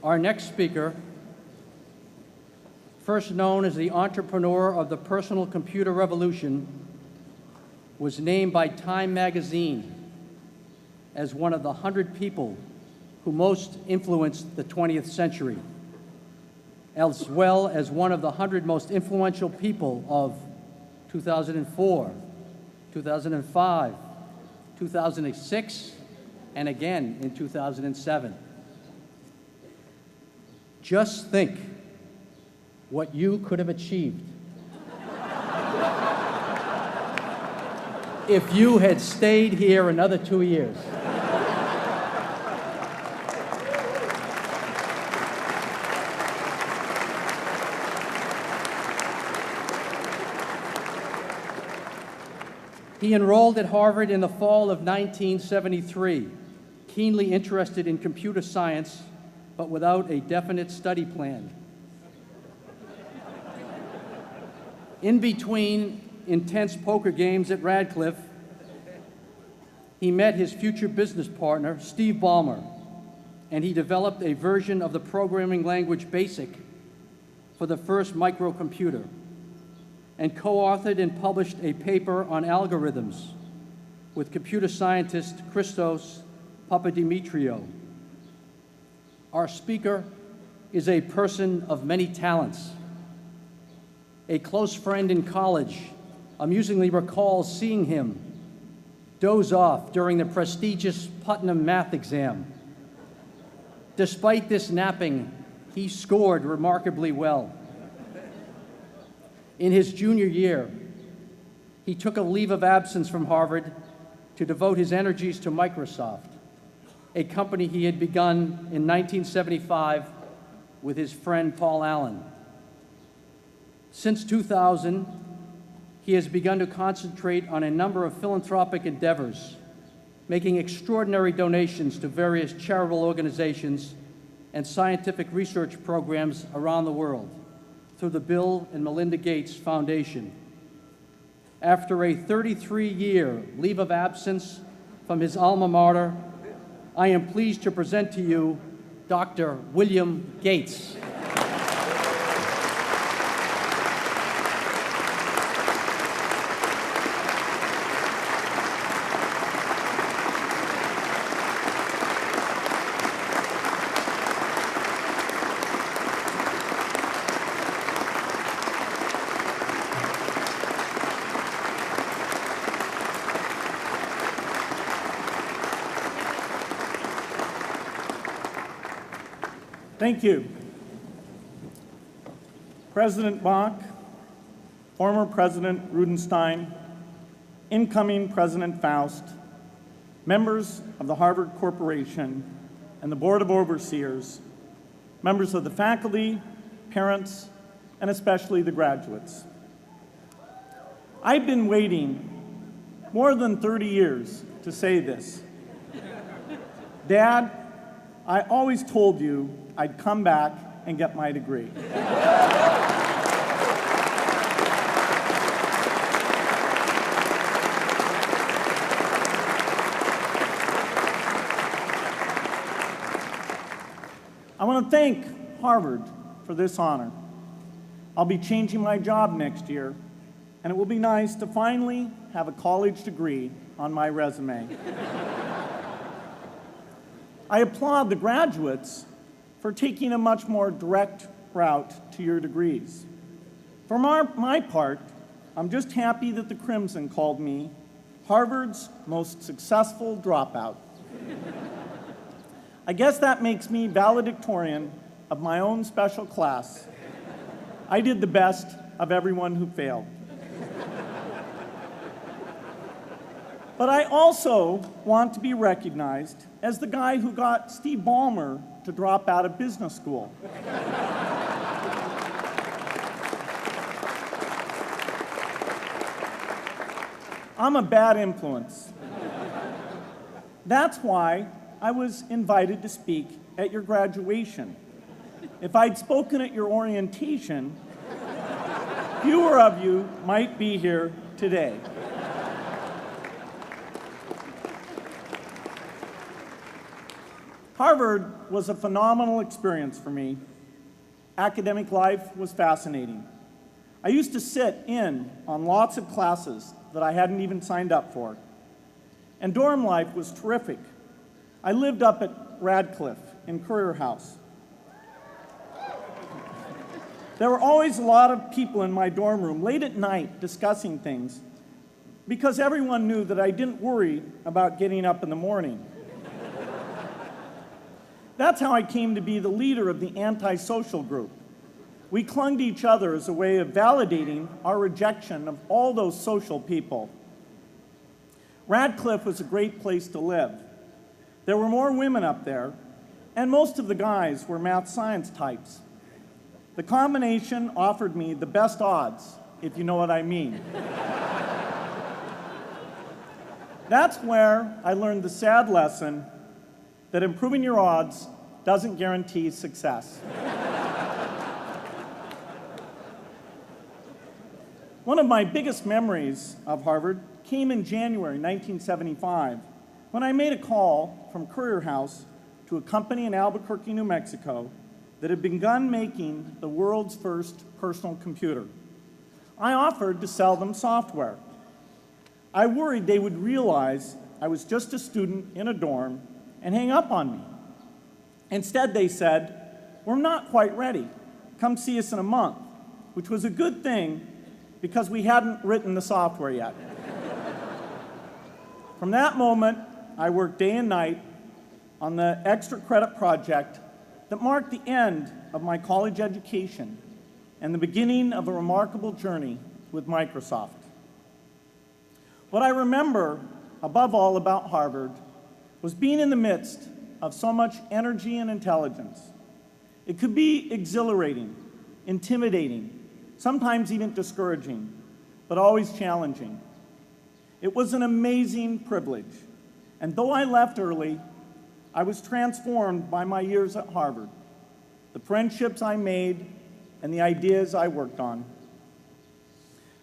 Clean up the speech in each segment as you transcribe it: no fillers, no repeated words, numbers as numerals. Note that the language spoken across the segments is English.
Our next speaker, first known as the entrepreneur of the personal computer revolution, was named by Time magazine as one of the 100 people who most influenced the 20th century, as well as one of the 100 most influential people of 2004, 2005, 2006, and again in 2007. Just think what you could have achieved if you had stayed here another 2 years. He enrolled at Harvard in the fall of 1973, keenly interested in computer science, but without a definite study plan. In between intense poker games at Radcliffe, he met his future business partner, Steve Ballmer, and he developed a version of the programming language BASIC for the first microcomputer, and co-authored and published a paper on algorithms with computer scientist Christos Papadimitriou. Our speaker is a person of many talents. A close friend in college amusingly recalls seeing him doze off during the prestigious Putnam math exam. Despite this napping, he scored remarkably well. In his junior year, he took a leave of absence from Harvard to devote his energies to Microsoft, a company he had begun in 1975 with his friend Paul Allen. Since 2000, he has begun to concentrate on a number of philanthropic endeavors, making extraordinary donations to various charitable organizations and scientific research programs around the world through the Bill and Melinda Gates Foundation. After a 33-year leave of absence from his alma mater, I am pleased to present to you Dr. William Gates. Thank you. President Bach, former President Rudenstein, incoming President Faust, members of the Harvard Corporation and the Board of Overseers, members of the faculty, parents, and especially the graduates. I've been waiting more than 30 years to say this. Dad, I always told you I'd come back and get my degree. I want to thank Harvard for this honor. I'll be changing my job next year, and it will be nice to finally have a college degree on my resume. I applaud the graduates for taking a much more direct route to your degrees. For my part, I'm just happy that the Crimson called me Harvard's most successful dropout. I guess that makes me valedictorian of my own special class. I did the best of everyone who failed. But I also want to be recognized as the guy who got Steve Ballmer to drop out of business school. I'm a bad influence. That's why I was invited to speak at your graduation. If I'd spoken at your orientation, fewer of you might be here today. Harvard was a phenomenal experience for me. Academic life was fascinating. I used to sit in on lots of classes that I hadn't even signed up for. And dorm life was terrific. I lived up at Radcliffe in Currier House. There were always a lot of people in my dorm room late at night discussing things because everyone knew that I didn't worry about getting up in the morning. That's how I came to be the leader of the antisocial group. We clung to each other as a way of validating our rejection of all those social people. Radcliffe was a great place to live. There were more women up there, and most of the guys were math science types. The combination offered me the best odds, if you know what I mean. That's where I learned the sad lesson that improving your odds doesn't guarantee success. One of my biggest memories of Harvard came in January 1975 when I made a call from Currier House to a company in Albuquerque, New Mexico that had begun making the world's first personal computer. I offered to sell them software. I worried they would realize I was just a student in a dorm and hang up on me. Instead, they said, "We're not quite ready. Come see us in a month," which was a good thing because we hadn't written the software yet. From that moment, I worked day and night on the extra credit project that marked the end of my college education and the beginning of a remarkable journey with Microsoft. What I remember above all about Harvard was being in the midst of so much energy and intelligence. It could be exhilarating, intimidating, sometimes even discouraging, but always challenging. It was an amazing privilege, and though I left early, I was transformed by my years at Harvard, the friendships I made, and the ideas I worked on.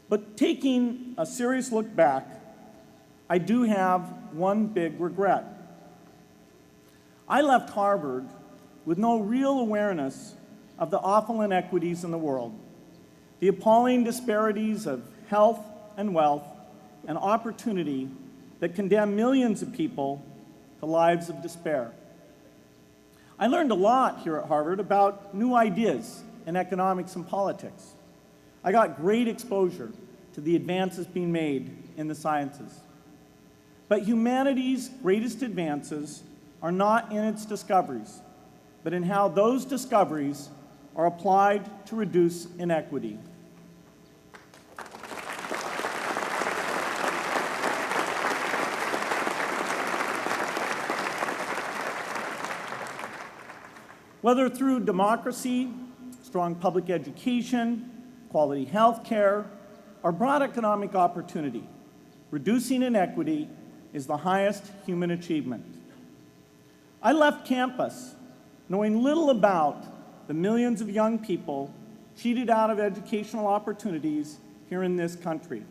But taking a serious look back, I do have one big regret. I left Harvard with no real awareness of the awful inequities in the world, the appalling disparities of health and wealth and opportunity that condemn millions of people to lives of despair. I learned a lot here at Harvard about new ideas in economics and politics. I got great exposure to the advances being made in the sciences. But humanity's greatest advances are not in its discoveries, but in how those discoveries are applied to reduce inequity. Whether through democracy, strong public education, quality health care, or broad economic opportunity, reducing inequity is the highest human achievement. I left campus knowing little about the millions of young people cheated out of educational opportunities here in this country.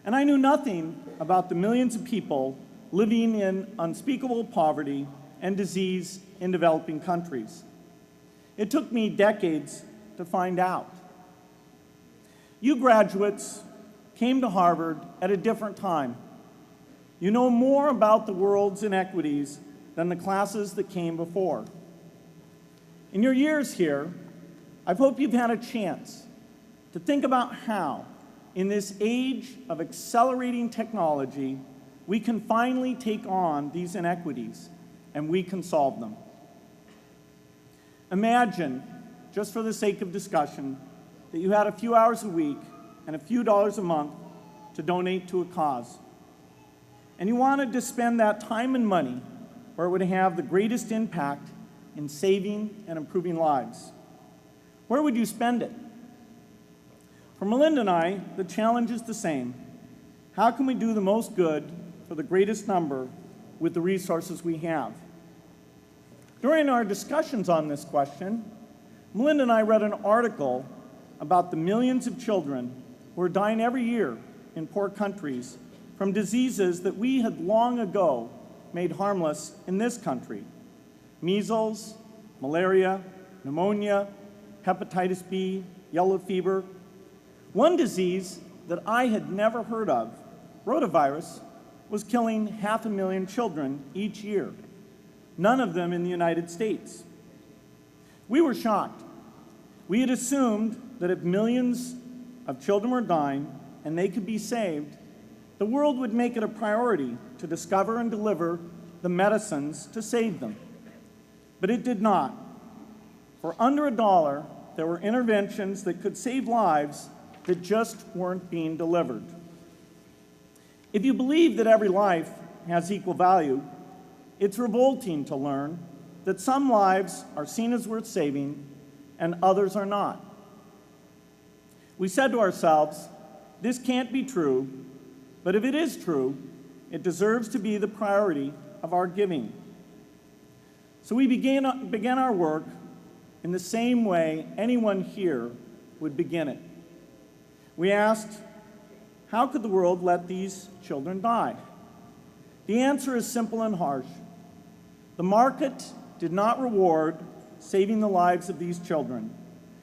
And I knew nothing about the millions of people living in unspeakable poverty and disease in developing countries. It took me decades to find out. You graduates came to Harvard at a different time. You know more about the world's inequities than the classes that came before. In your years here, I hope you've had a chance to think about how, in this age of accelerating technology, we can finally take on these inequities and we can solve them. Imagine, just for the sake of discussion, that you had a few hours a week and a few dollars a month to donate to a cause. And you wanted to spend that time and money where it would have the greatest impact in saving and improving lives. Where would you spend it? For Melinda and I, the challenge is the same. How can we do the most good for the greatest number with the resources we have? During our discussions on this question, Melinda and I read an article about the millions of children who are dying every year in poor countries from diseases that we had long ago made harmless in this country. measles, malaria, pneumonia, hepatitis B, yellow fever. One disease that I had never heard of, rotavirus, was killing 500,000 children each year, none of them in the United States. We were shocked. We had assumed that if millions of children were dying and they could be saved, the world would make it a priority to discover and deliver the medicines to save them. But it did not. For under $1, there were interventions that could save lives that just weren't being delivered. If you believe that every life has equal value, it's revolting to learn that some lives are seen as worth saving and others are not. We said to ourselves, this can't be true, but if it is true, it deserves to be the priority of our giving. So we began our work in the same way anyone here would begin it. We asked, how could the world let these children die? The answer is simple and harsh. The market did not reward saving the lives of these children,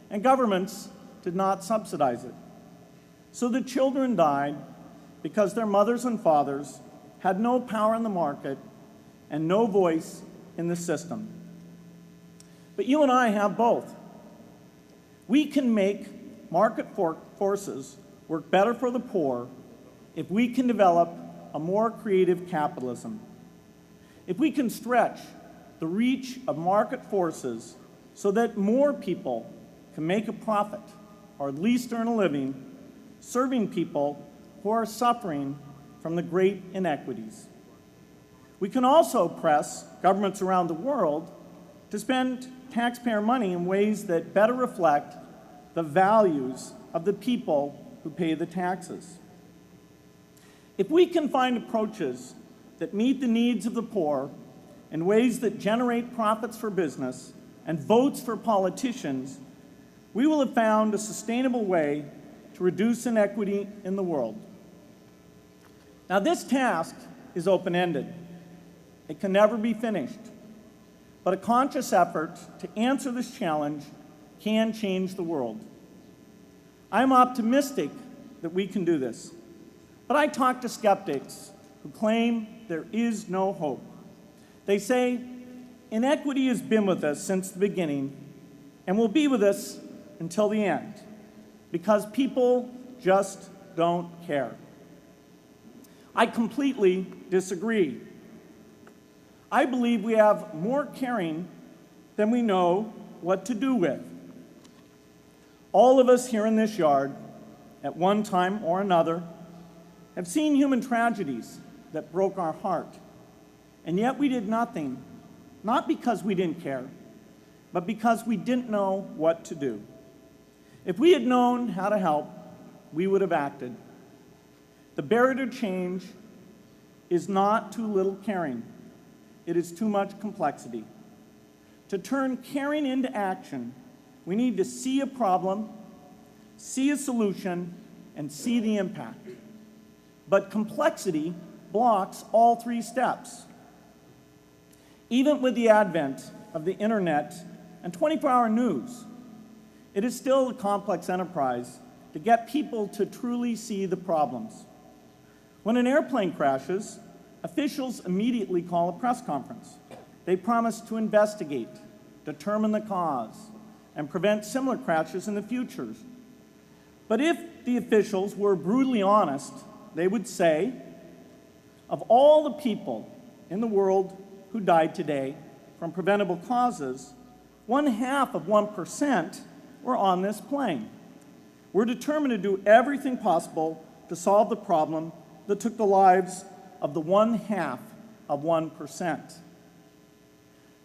and governments did not subsidize it. So the children died because their mothers and fathers had no power in the market and no voice in the system. But you and I have both. We can make market forces work better for the poor if we can develop a more creative capitalism. If we can stretch the reach of market forces so that more people can make a profit, or at least earn a living, serving people who are suffering from the great inequities. We can also press governments around the world to spend taxpayer money in ways that better reflect the values of the people who pay the taxes. If we can find approaches that meet the needs of the poor in ways that generate profits for business and votes for politicians, we will have found a sustainable way to reduce inequity in the world. Now, this task is open-ended. It can never be finished. But a conscious effort to answer this challenge can change the world. I'm optimistic that we can do this. But I talk to skeptics who claim there is no hope. They say, inequity has been with us since the beginning and will be with us until the end, because people just don't care. I completely disagree. I believe we have more caring than we know what to do with. All of us here in this yard, at one time or another, have seen human tragedies that broke our heart, and yet we did nothing, not because we didn't care, but because we didn't know what to do. If we had known how to help, we would have acted. The barrier to change is not too little caring. It is too much complexity. To turn caring into action, we need to see a problem, see a solution, and see the impact. But complexity blocks all three steps. Even with the advent of the internet and 24-hour news, it is still a complex enterprise to get people to truly see the problems. When an airplane crashes, officials immediately call a press conference. They promise to investigate, determine the cause, and prevent similar crashes in the future. But if the officials were brutally honest, they would say, of all the people in the world who died today from preventable causes, 0.5% were on this plane. We're determined to do everything possible to solve the problem that took the lives of the 0.5%.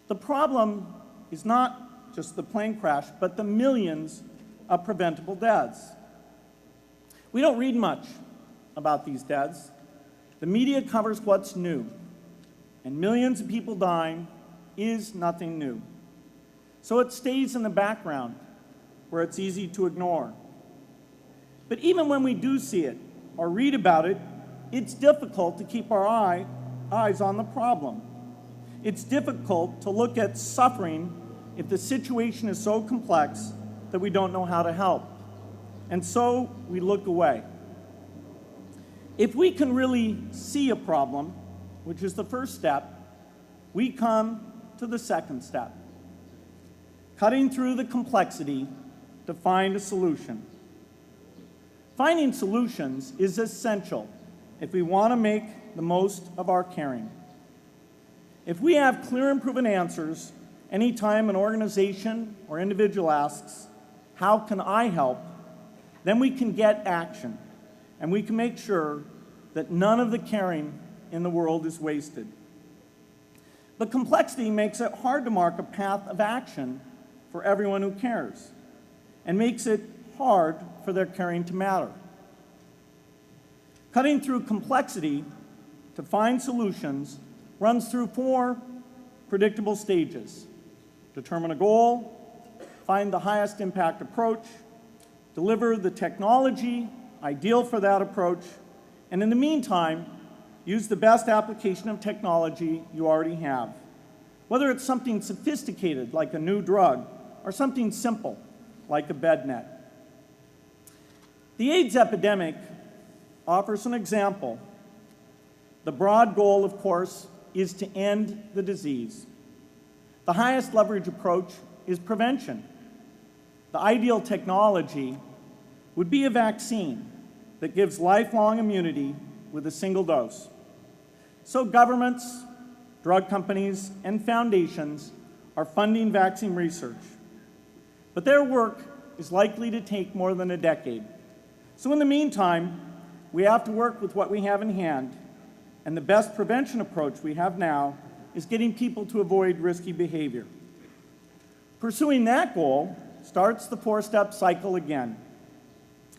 The problem is not just the plane crash, but the millions of preventable deaths. We don't read much about these deaths. The media covers what's new, and millions of people dying is nothing new. So it stays in the background, where it's easy to ignore. But even when we do see it or read about it, it's difficult to keep our eyes on the problem. it's difficult to look at suffering if the situation is so complex that we don't know how to help. And so we look away. If we can really see a problem, which is the first step, we come to the second step, cutting through the complexity to find a solution. Finding solutions is essential if we want to make the most of our caring. If we have clear and proven answers anytime an organization or individual asks, "How can I help?" then we can get action, and we can make sure that none of the caring in the world is wasted. But complexity makes it hard to mark a path of action for everyone who cares, and makes it hard for their caring to matter. Cutting through complexity to find solutions runs through 4 predictable stages: determine a goal, find the highest impact approach, deliver the technology ideal for that approach, and in the meantime, use the best application of technology you already have, whether it's something sophisticated like a new drug or something simple like a bed net. The AIDS epidemic offers an example. The broad goal, of course, is to end the disease. The highest leverage approach is prevention. The ideal technology would be a vaccine that gives lifelong immunity with a single dose. So governments, drug companies, and foundations are funding vaccine research. But their work is likely to take more than a decade. So in the meantime, we have to work with what we have in hand, and the best prevention approach we have now is getting people to avoid risky behavior. Pursuing that goal starts the 4-step cycle again.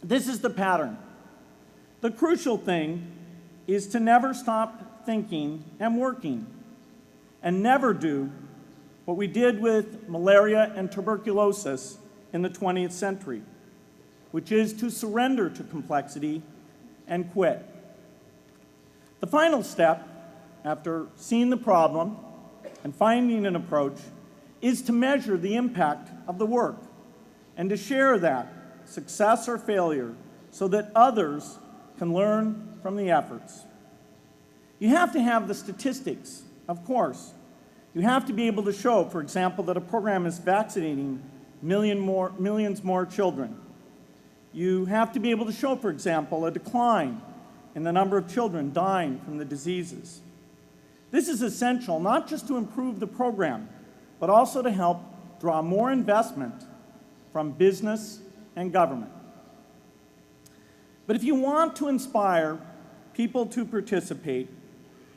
This is the pattern. The crucial thing is to never stop thinking and working, and never do what we did with malaria and tuberculosis in the 20th century, which is to surrender to complexity and quit. The final step, after seeing the problem and finding an approach, is to measure the impact of the work and to share that, success or failure, so that others can learn from the efforts. You have to have the statistics, of course. You have to be able to show, for example, that a program is vaccinating millions more children. You have to be able to show, for example, a decline in the number of children dying from the diseases. This is essential not just to improve the program, but also to help draw more investment from business and government. But if you want to inspire people to participate,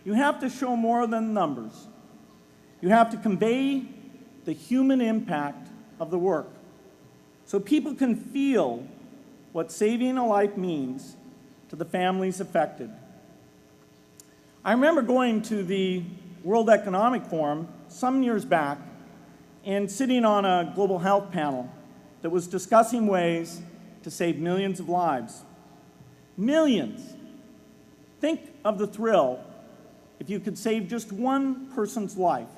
you have to show more than numbers. You have to convey the human impact of the work so people can feel what saving a life means to the families affected. I remember going to the World Economic Forum some years back and sitting on a global health panel that was discussing ways to save millions of lives. Millions! Think of the thrill if you could save just one person's life,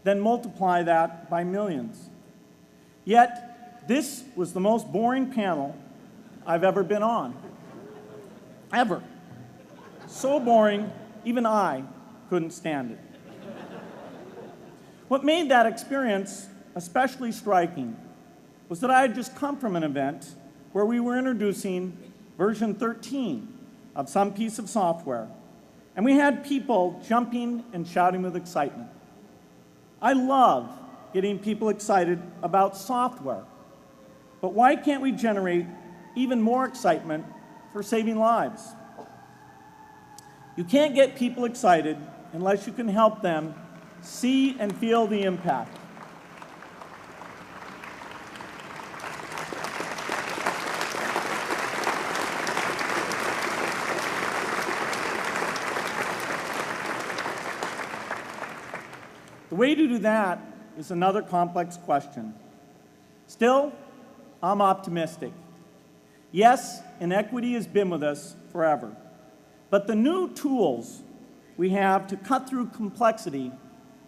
then multiply that by millions. Yet, this was the most boring panel I've ever been on. Ever. So boring, even I couldn't stand it. What made that experience especially striking was that I had just come from an event where we were introducing version 13 of some piece of software, and we had people jumping and shouting with excitement. I love getting people excited about software, but why can't we generate even more excitement for saving lives? You can't get people excited unless you can help them see and feel the impact. The way to do that is another complex question. Still, I'm optimistic. Yes, inequity has been with us forever, but the new tools we have to cut through complexity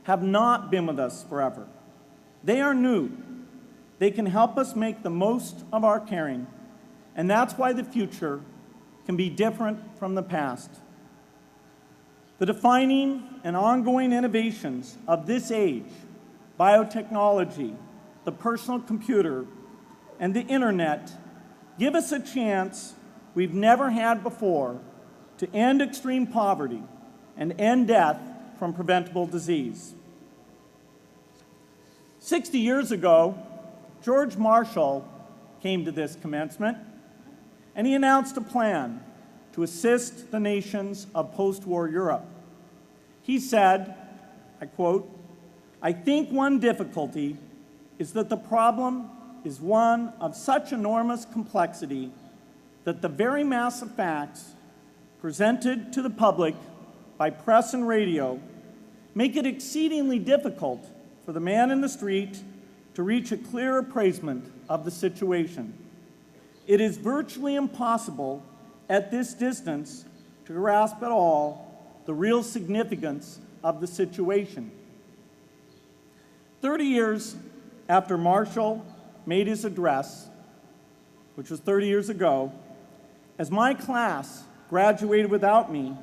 have not been with us forever. They are new. They can help us make the most of our caring, and that's why the future can be different from the past. The defining and ongoing innovations of this age, biotechnology, the personal computer, and the internet, give us a chance we've never had before to end extreme poverty and end death from preventable disease. 60 years ago, George Marshall came to this commencement, and he announced a plan to assist the nations of post-war Europe. He said, I quote, "I think one difficulty is that the problem is one of such enormous complexity that the very mass of facts presented to the public by press and radio make it exceedingly difficult for the man in the street to reach a clear appraisement of the situation. It is virtually impossible at this distance to grasp at all the real significance of the situation." 30 years after Marshall made his address, which was 30 years ago, as my class graduated without me,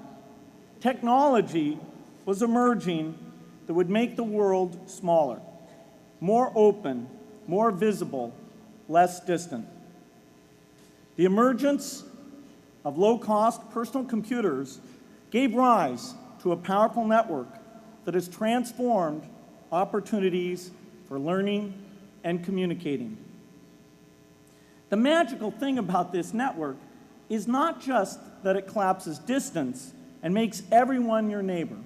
technology was emerging that would make the world smaller, more open, more visible, less distant. The emergence of low-cost personal computers gave rise to a powerful network that has transformed opportunities for learning and communicating. The magical thing about this network is not just that it collapses distance and makes everyone your neighbor.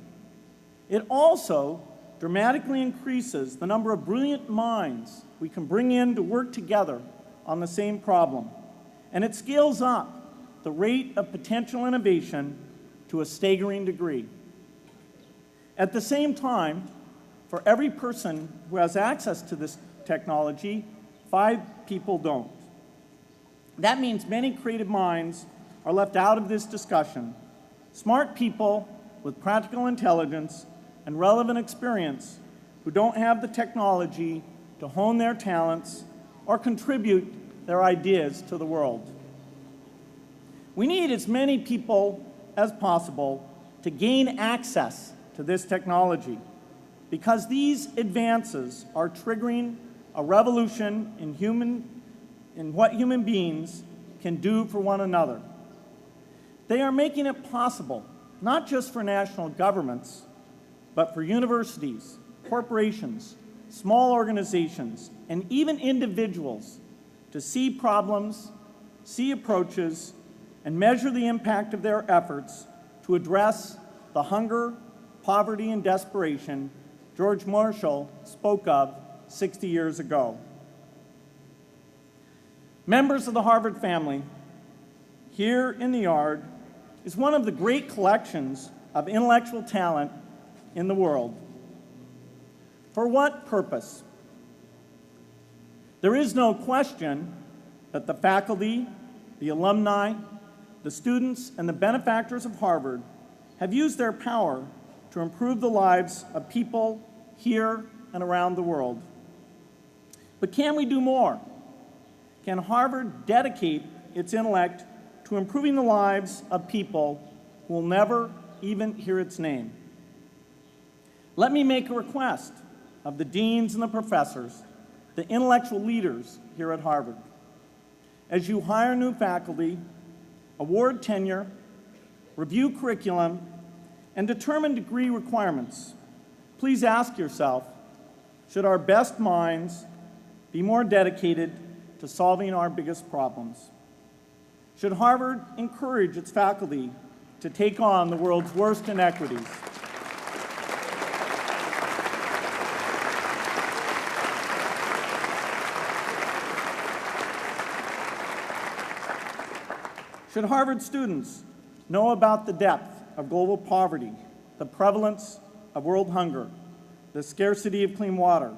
It also dramatically increases the number of brilliant minds we can bring in to work together on the same problem. And it scales up the rate of potential innovation to a staggering degree. At the same time, for every person who has access to this technology, 5 people don't. That means many creative minds are left out of this discussion. Smart people with practical intelligence and relevant experience who don't have the technology to hone their talents or contribute their ideas to the world. We need as many people as possible to gain access to this technology because these advances are triggering a revolution in what human beings can do for one another. They are making it possible, not just for national governments, but for universities, corporations, small organizations, and even individuals to see problems, see approaches, and measure the impact of their efforts to address the hunger, poverty, and desperation George Marshall spoke of 60 years ago. Members of the Harvard family, here in the yard is one of the great collections of intellectual talent in the world. For what purpose? There is no question that the faculty, the alumni, the students, and the benefactors of Harvard have used their power to improve the lives of people here and around the world. But can we do more? Can Harvard dedicate its intellect to improving the lives of people who will never even hear its name? Let me make a request of the deans and the professors, the intellectual leaders here at Harvard. As you hire new faculty, award tenure, review curriculum, and determine degree requirements, please ask yourself, should our best minds be more dedicated to solving our biggest problems? Should Harvard encourage its faculty to take on the world's worst inequities? Should Harvard students know about the depth of global poverty, the prevalence of world hunger, the scarcity of clean water,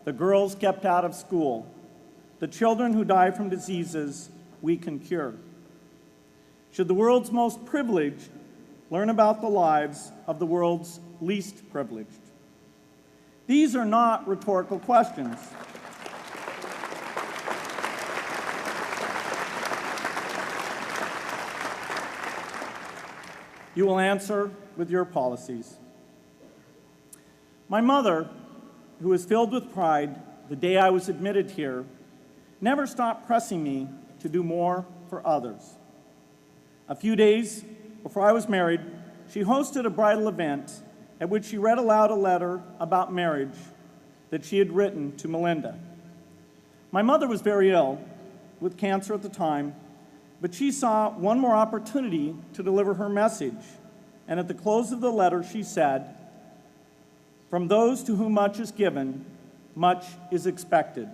the girls kept out of school, the children who die from diseases we can cure? Should the world's most privileged learn about the lives of the world's least privileged? These are not rhetorical questions. You will answer with your policies. My mother, who was filled with pride the day I was admitted here, never stopped pressing me to do more for others. A few days before I was married, she hosted a bridal event at which she read aloud a letter about marriage that she had written to Melinda. My mother was very ill, with cancer at the time, but she saw one more opportunity to deliver her message, and at the close of the letter she said, "From those to whom much is given, much is expected."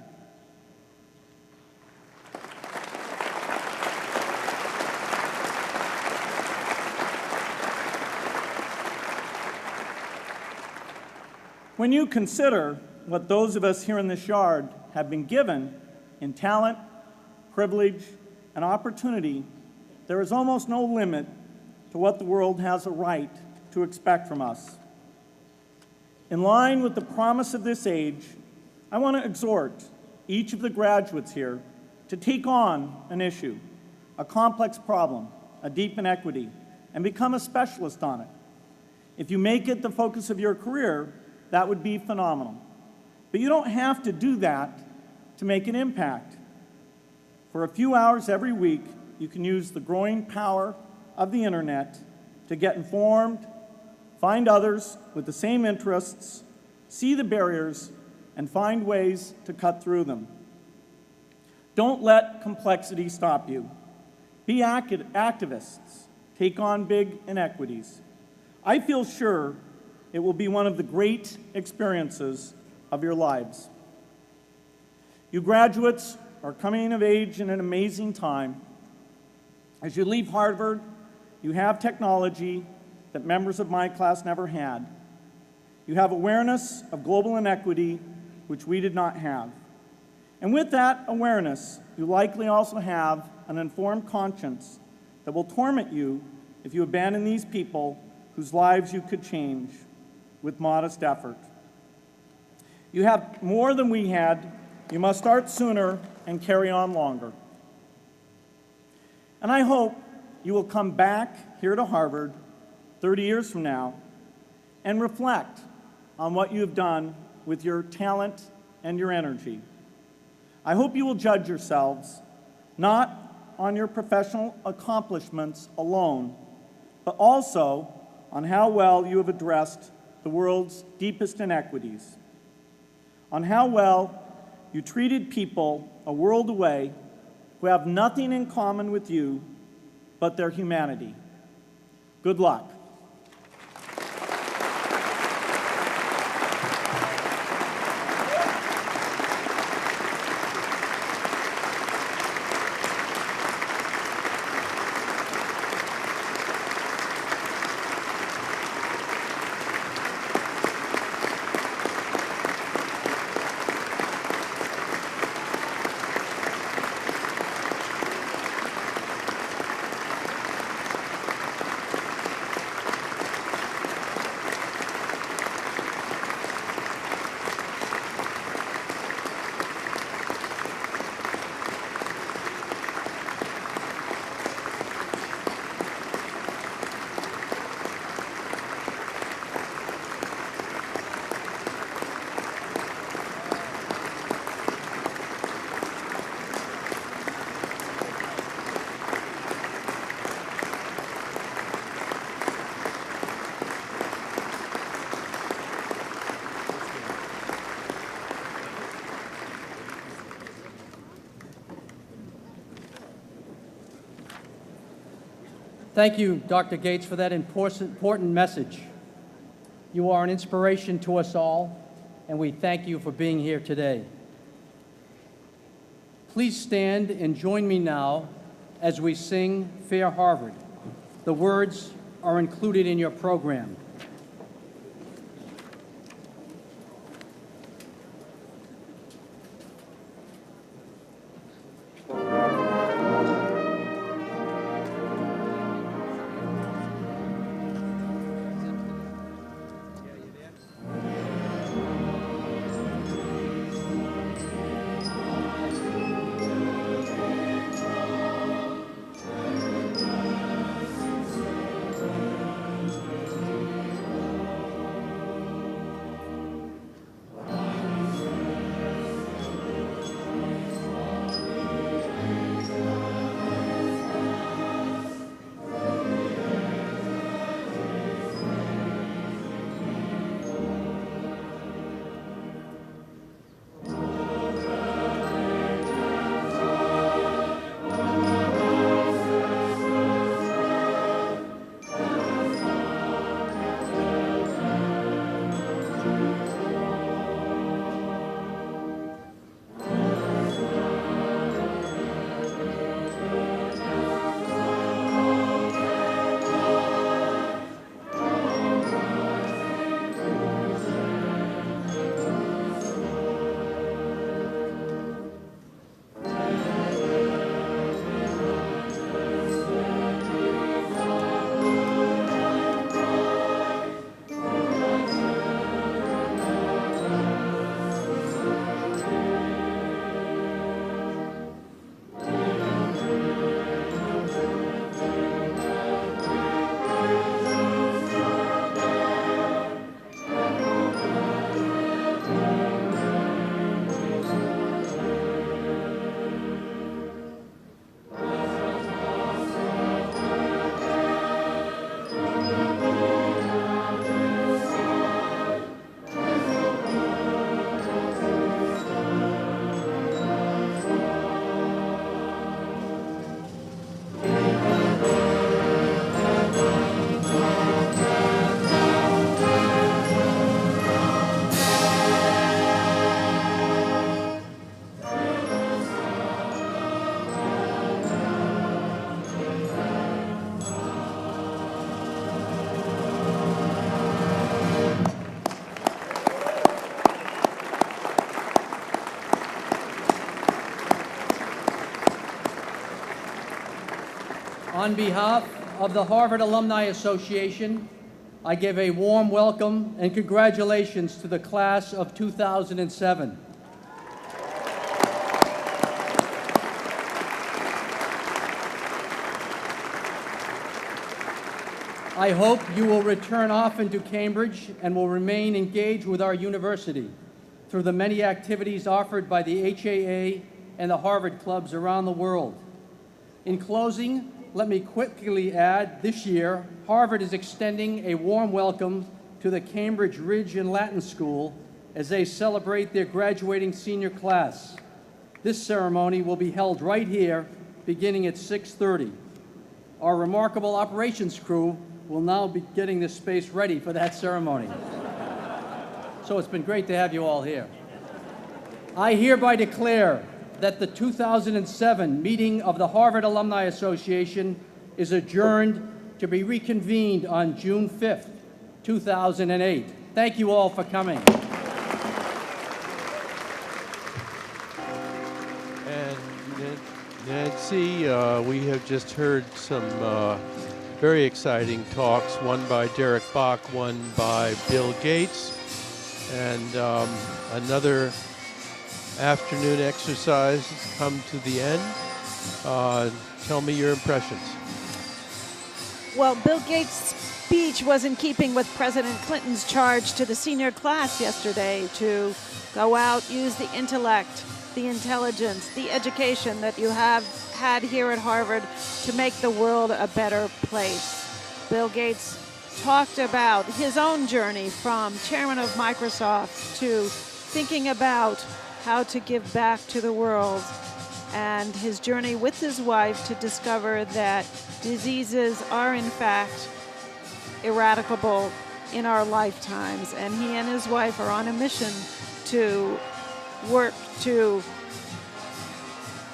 When you consider what those of us here in this yard have been given in talent, privilege, and opportunity, there is almost no limit to what the world has a right to expect from us. In line with the promise of this age, I want to exhort each of the graduates here to take on an issue, a complex problem, a deep inequity, and become a specialist on it. If you make it the focus of your career, that would be phenomenal. But you don't have to do that to make an impact. For a few hours every week, you can use the growing power of the internet to get informed, find others with the same interests, see the barriers, and find ways to cut through them. Don't let complexity stop you. Be activists. Take on big inequities. I feel sure it will be one of the great experiences of your lives. You graduates are coming of age in an amazing time. As you leave Harvard, you have technology that members of my class never had. You have awareness of global inequity, which we did not have. And with that awareness, you likely also have an informed conscience that will torment you if you abandon these people whose lives you could change with modest effort. You have more than we had. You must start sooner and carry on longer. And I hope you will come back here to Harvard 30 years from now and reflect on what you have done with your talent and your energy. I hope you will judge yourselves not on your professional accomplishments alone, but also on how well you have addressed the world's deepest inequities, on how well you treated people a world away who have nothing in common with you but their humanity. Good luck. Thank you, Dr. Gates, for that important message. You are an inspiration to us all, and we thank you for being here today. Please stand and join me now as we sing Fair Harvard. The words are included in your program. On behalf of the Harvard Alumni Association, I give a warm welcome and congratulations to the class of 2007. I hope you will return often to Cambridge and will remain engaged with our university through the many activities offered by the HAA and the Harvard clubs around the world. In closing, let me quickly add, this year, Harvard is extending a warm welcome to the Cambridge Ridge and Latin School as they celebrate their graduating senior class. This ceremony will be held right here, beginning at 6:30. Our remarkable operations crew will now be getting this space ready for that ceremony. So it's been great to have you all here. I hereby declare that the 2007 meeting of the Harvard Alumni Association is adjourned to be reconvened on June 5th, 2008. Thank you all for coming. And Nancy, we have just heard some very exciting talks, one by Derek Bach, one by Bill Gates, and another afternoon exercise has come to the end. Tell me your impressions. Well, Bill Gates' speech was in keeping with President Clinton's charge to the senior class yesterday to go out, use the intellect, the intelligence, the education that you have had here at Harvard to make the world a better place. Bill Gates talked about his own journey from chairman of Microsoft to thinking about how to give back to the world, and his journey with his wife to discover that diseases are in fact eradicable in our lifetimes. And he and his wife are on a mission to work to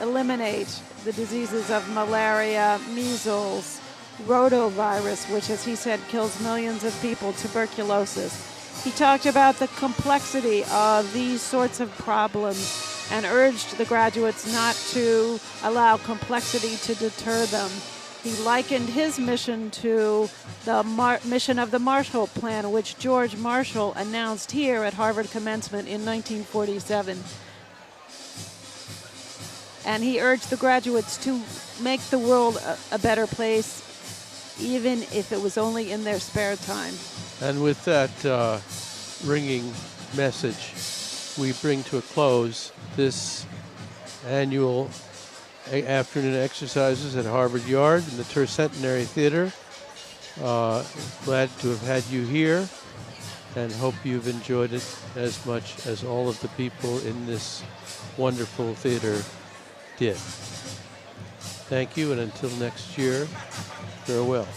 eliminate the diseases of malaria, measles, rotavirus, which, as he said, kills millions of people, tuberculosis. He talked about the complexity of these sorts of problems and urged the graduates not to allow complexity to deter them. He likened his mission to the mission of the Marshall Plan, which George Marshall announced here at Harvard commencement in 1947. And he urged the graduates to make the world a better place, even if it was only in their spare time. And with that ringing message, we bring to a close this annual afternoon exercises at Harvard Yard in the Tercentenary Theater. Glad to have had you here and hope you've enjoyed it as much as all of the people in this wonderful theater did. Thank you, and until next year, farewell.